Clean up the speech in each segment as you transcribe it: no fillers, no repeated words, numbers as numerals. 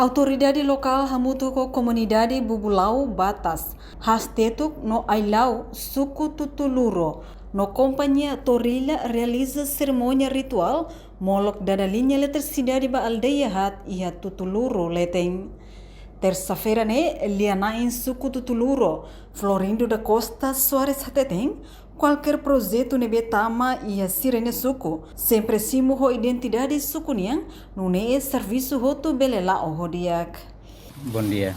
Autoridade local hamutu ko komunidade Bubulau Batas, hastetuk no Ailau suku Tutuluro, no companhia Torilla realiza cerimônia ritual molok dadalinha eletricidade ba aldeia hat ia Tutuluro leteng. Terça-feira né, liana em suku Tutuluro, Florindo da Costa Soares hateteng, qualquer projeto nebe tama ia sirene suku, sempre simo ho identidade suku niang, nune serviço hotu belela o hodiak. Bom dia.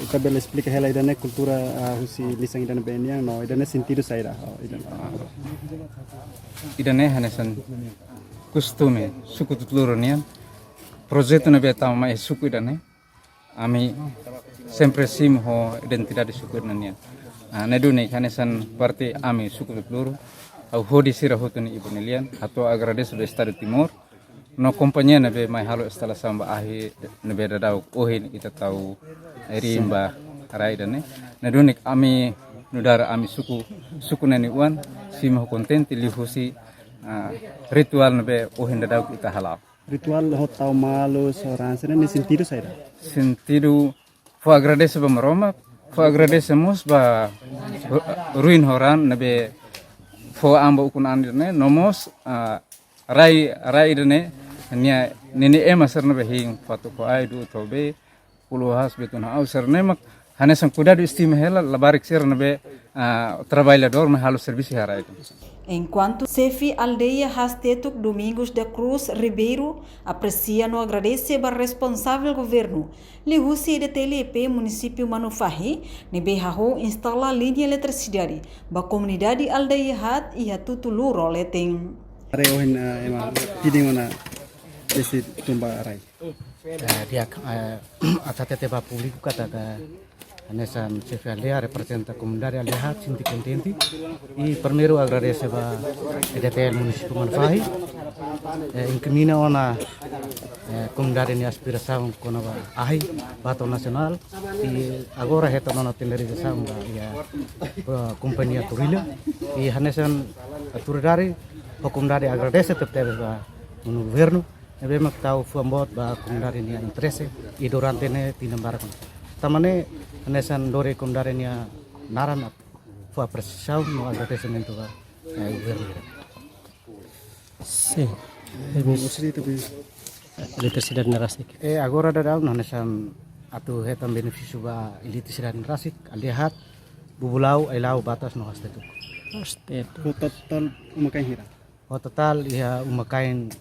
Kita bela explica ela idane cultura husi lisang idane beniang no idane sentido saira Idane hanesan costume suku Tutuluro nian. Projeto na beta mai suku idane. Ami sempre sim ho identidade suku nian. Nedune hanesan parti ami suku Tutuluro. Au hodi sira hotuni ibunilian atau agradeço do estado de Timor. No companhia nebe mai halo instalação ba ahi nebe dadau ohin ita tahu rimba raidane nadunik ami nudara ami suku nani uan sima kontenti lihusi ritual nebe ohin dadau ita halal ritual ho tau malu soran sene sentido fo agradeço ba maroma fo agradecemos ba ruin horan nebe fo amba ukun andine nomos rai dene nia nini ema serna behing patu ko ai du tobe puluhas betuna au serna mak hanesan kuda du istima hela labarik serna be trabalhador me halo serviço harai. Enquanto Cefi Aldeia Hastetuk Domingos da Cruz Ribeiro aprecia no agradece ba responsável governo lihusi de TLP município Manufahi nebe haho instala linha eletricidade ba comunidade Aldeia Hat ia Tutuluro leteng. Are ohin ema piding mana desi tumba arai dia atatete ba público kata nessa Aldea representa a comunidade Aldea sinti contente e primeiro agradeço a EDPL município Manfahi incrimina ona comunidade ni aspiração com a ahi bato nacional e agora reta nona tenerização da companhia Torilla e hanesan autoridade a comunidade agradece tetap no governo e bem tahu fuambot ba comunidade ni interesse e durante ne tinambarakon tamane nesan dore comunidade ni naran fu apreciação no agradecimento ba governo. Sim, eletricidade narasik. Agora da nesan atu hetam benefício ba eletricidade narasik alihat Bubulau Ailau Batas no hastetu. total umakai hira O total ia umakain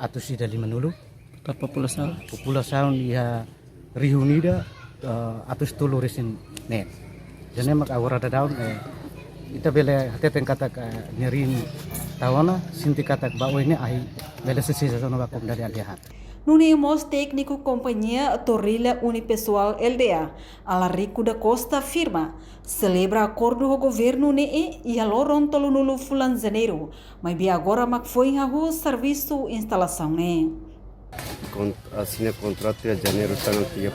atus ida 5 nulu. População ia reunida atus tulu resin net. Jadi mak agora da daun ita bele hateten kata nyerin tawana sinti kata ba ini ahi bele sesisa sono ba dari alihat. Nunimos técnico companhia Torilla Unipessoal LDA, Alarico da Costa afirma, celebra acordo do governo ne e aloron tolunulu fulan janeiro, mas bi agora mak foi hahu serviço instalação ne. Assina contrato de janeiro tanto 30.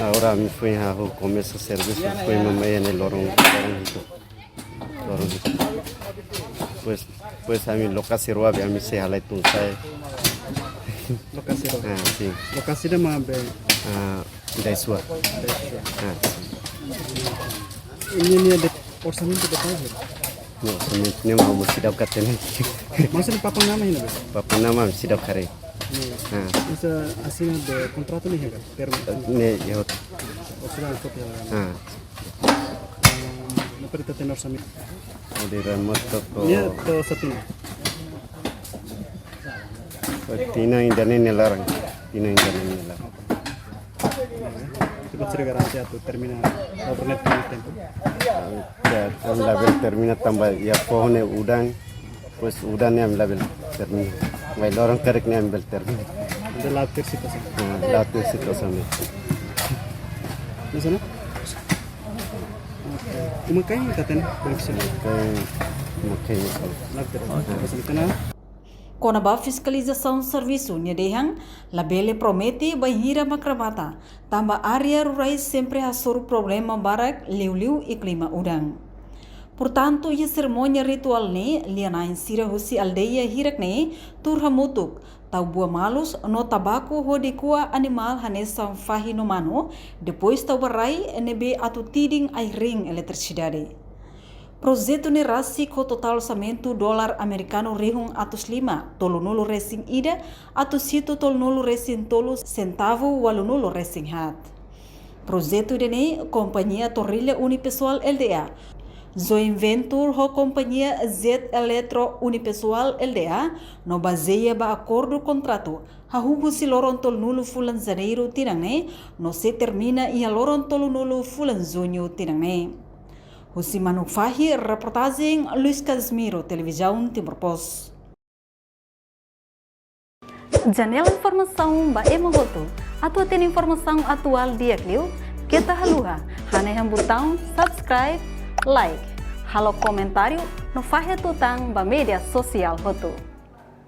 Agora me foi hahu começa serviço foi mamãe ne lorong itu. Pues a mí lokasi roa be ami se halai tunsai. lokasi ro Sim. lokasi da ma be Daisua. ini ni ada orçamento da casa No, sebenarnya mau sidap katanya. maksudnya papa nama ini be Papa nama sidap kare. isa asina de contrato ni hega termo Ne yo. osira foto na perita tenor orçamento Di remote to. ni to satin Tina indane nelarang. Tina indane nelarang. itu cerita garansi atau termina overnet tempo Ya, label termina tambah ya pohonnya udang. Pues udangnya label termina. Ngai lorong kereknya ambil termina. ada latir situasi Latu situasi. di sana umakai katen beneficial Kayak makanya. latir di sana Com a fiscalização serviço Nhedehang, Labele promete bahira macramata, tamba área rurais sempre assor problema barak, liu e clima udang. Portanto, a cerimônia ritual ne lianain sira husi aldeia hirak ne turhamutuk tau bua malus no tabaco hode kua animal hanesa fahi no mano depois tau barai nebe atu tiding ai ring eletricidade. Projeto ne rasi ko total orçamento dolar americano rehung atus 5 tolunulu resing ida atus situ tolunulu resing tolu centavo walunulu resing hat. Projeto dene companhia Torrilha Unipessoal LDA joint venture ho companhia Z Eletro Unipessoal LDA no baseia ba acordo contrato hahugu si lorontol nulu fulan janeiro tinangne no se termina ia lorontol nulu fulan junho tinangne. Husi Manuk Fahi, reportagem Luis Casimiro, Televisão Timor Post. Janela informação ba emogoto, atau tem informação atual dia kliu, kita haluha, haneham botão subscribe, like, halo comentário, no fahe tutang ba media sosial hotu.